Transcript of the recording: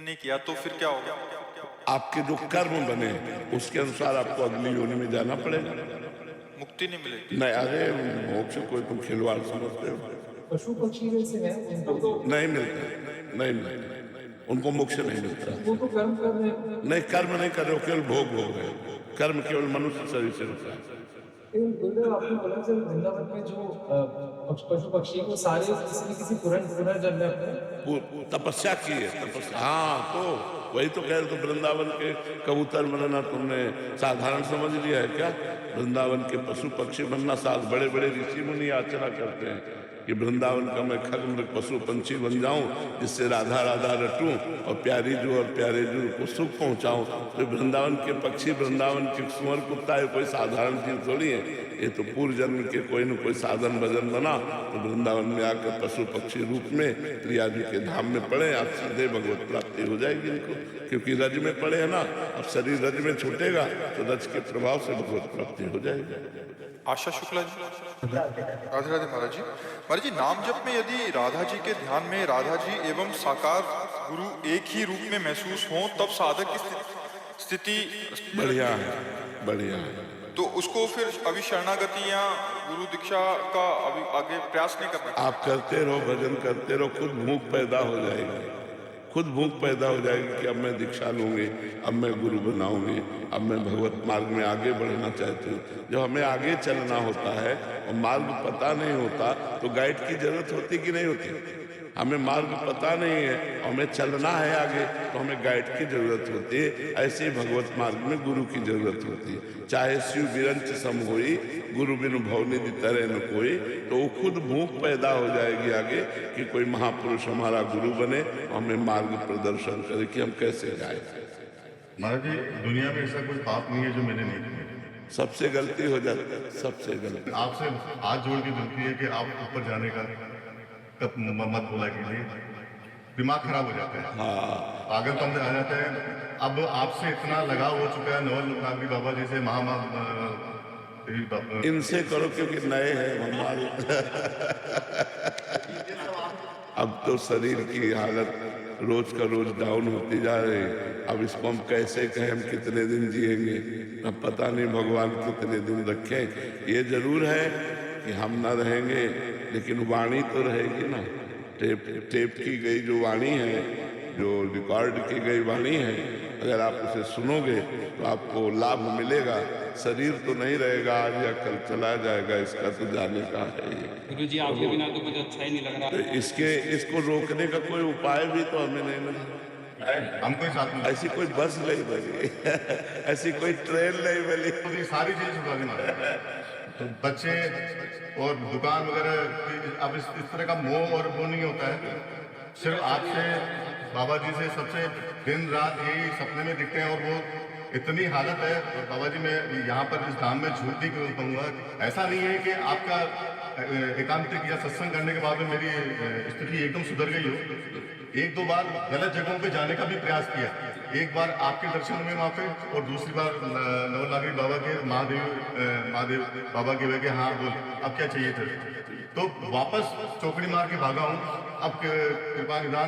नहीं किया तो फिर क्या होगा? आपके जो कर्म बने उसके अनुसार आपको अगली योनि में जाना पड़ेगा। मुक्ति नहीं मिलेगी? नहीं, अरे मोक्ष कोई तुम खिलवाड़ समझते हो? पशु पक्षी जैसे हैं उनको तो नहीं मिलता, नहीं मिलता, उनको मोक्ष नहीं मिलता। वो तो कर्म कर रहे हैं। नहीं, कर्म नहीं कर रहे हो, केवल भोग भोग रहे हो। कर्म केवल मनुष्य शरीर से होता है। लेकिन गुरुदेव आपने बोला जब वृंदावन में जो पशु पक्षी को सारे किसी न किसी पुनर्जन्म में अपने तपस्या की है, तपस्या। हाँ, तो वही तो कह रहे, तो वृंदावन के कबूतर बनना तुमने साधारण समझ लिया है क्या? वृंदावन के पशु पक्षी बनना साथ बड़े बड़े ऋषि मुनि याचना करते हैं कि वृंदावन का मैं खग मृग पशु पंछी बन जाऊं, जिससे राधा राधा रटूं और प्यारी जो और प्यारे जो को सुख पहुंचाऊं। तो वृंदावन के पक्षी, वृंदावन के सुअर कुत्ता है कोई साधारण चीज थोड़ी है। ये तो पूर्व जन्म के कोई न कोई साधन भजन बना तो वृंदावन में आकर पशु पक्षी रूप में प्रिया जी के धाम में पड़े, आप सीधे भगवत प्राप्ति हो जाएगी इनको, क्योंकि रज में पड़े है ना। अब शरीर रज में छूटेगा तो रज के प्रभाव से भगवत प्राप्ति हो जाएगी। आशा शुक्ला जी। राधे राधे महाराज जी। महाराज जी, नाम जप में यदि राधा जी के ध्यान में राधा जी एवं साकार गुरु एक ही रूप में महसूस हो तब साधक की स्थिति बढ़िया है, बढ़िया है। तो उसको फिर अभी शरणागति या गुरु दीक्षा का अभी आगे प्रयास नहीं करना? आप करते रहो, भजन करते रहो, खुद भूख पैदा हो जाएगी, खुद भूख पैदा हो जाएगी कि अब मैं दीक्षा लूंगी, अब मैं गुरु बनाऊंगी, अब मैं भगवत मार्ग में आगे बढ़ना चाहती हूँ। जब हमें आगे चलना होता है और मार्ग पता नहीं होता तो गाइड की जरूरत होती कि नहीं होती? हमें मार्ग पता नहीं है, हमें चलना है आगे, तो हमें गाइड की जरूरत होती है। ऐसे ही भगवत मार्ग में गुरु की जरूरत होती है। चाहे शिव विरंच सम होई, गुरु बिनु भवनिधि तरह न कोई। तो वो खुद भूख पैदा हो जाएगी आगे कि कोई महापुरुष हमारा गुरु बने, हमें मार्ग प्रदर्शन करे कि हम कैसे जाए। महाराज जी, दुनिया में ऐसा कोई पाप नहीं है जो मैंने नहीं किया। सबसे गलती हो जाती है, सबसे गलती। आपसे हाथ जोड़ के विनती है कि आप ऊपर जाने का कब मत बोला कीजिए, दिमाग खराब हो जाता है। हाँ, पागलपन आ जाता है। अब आपसे इतना लगाव हो चुका है नवल नागरी बाबा जैसे इनसे करो क्योंकि नए हैं हमारे। अब तो शरीर की हालत रोज का रोज डाउन होती जा रही। अब इसको हम कैसे कहें, हम कितने दिन जिएंगे अब पता नहीं, भगवान कितने दिन रखें। ये जरूर है कि हम ना रहेंगे, लेकिन वाणी तो रहेगी ना। टेप की गई जो वाणी है, जो रिकॉर्ड की गई वाणी है, अगर आप उसे सुनोगे तो आपको लाभ मिलेगा। शरीर तो नहीं रहेगा, आज या कल चला जाएगा, इसका तो जाने का है। गुरु जी, आपके बिना तो कुछ अच्छा ही नहीं लग रहा। तो इसको रोकने का कोई उपाय भी तो हमें नहीं मिला। हमको ही साथ में ऐसी कोई बस नहीं बनी, ऐसी कोई ट्रेन नहीं बनी। तो ये सारी चीजें छुपा देना। तो बच्चे और दुकान वगैरह, अब इस तरह का मोह और वो नहीं होता है। सिर्फ आपसे, बाबा जी से सबसे दिन रात यही सपने में दिखते हैं। और वो इतनी हालत है बाबा जी, मैं यहाँ पर इस धाम में झूठ नहीं कहूँगा। ऐसा नहीं है कि आपका एकांतिक या सत्संग करने के बाद में मेरी स्थिति एकदम सुधर गई हो। एक दो बार गलत जगहों पे जाने का भी प्रयास किया। एक बार आपके दर्शन में वहाँ पे, और दूसरी बार नवनागरी बाबा के महादेव बाबा के वे के हाँ बोल, अब क्या चाहिए थे। तो वापस चौकड़ी मार के भागा हूँ। अब कृपा निदान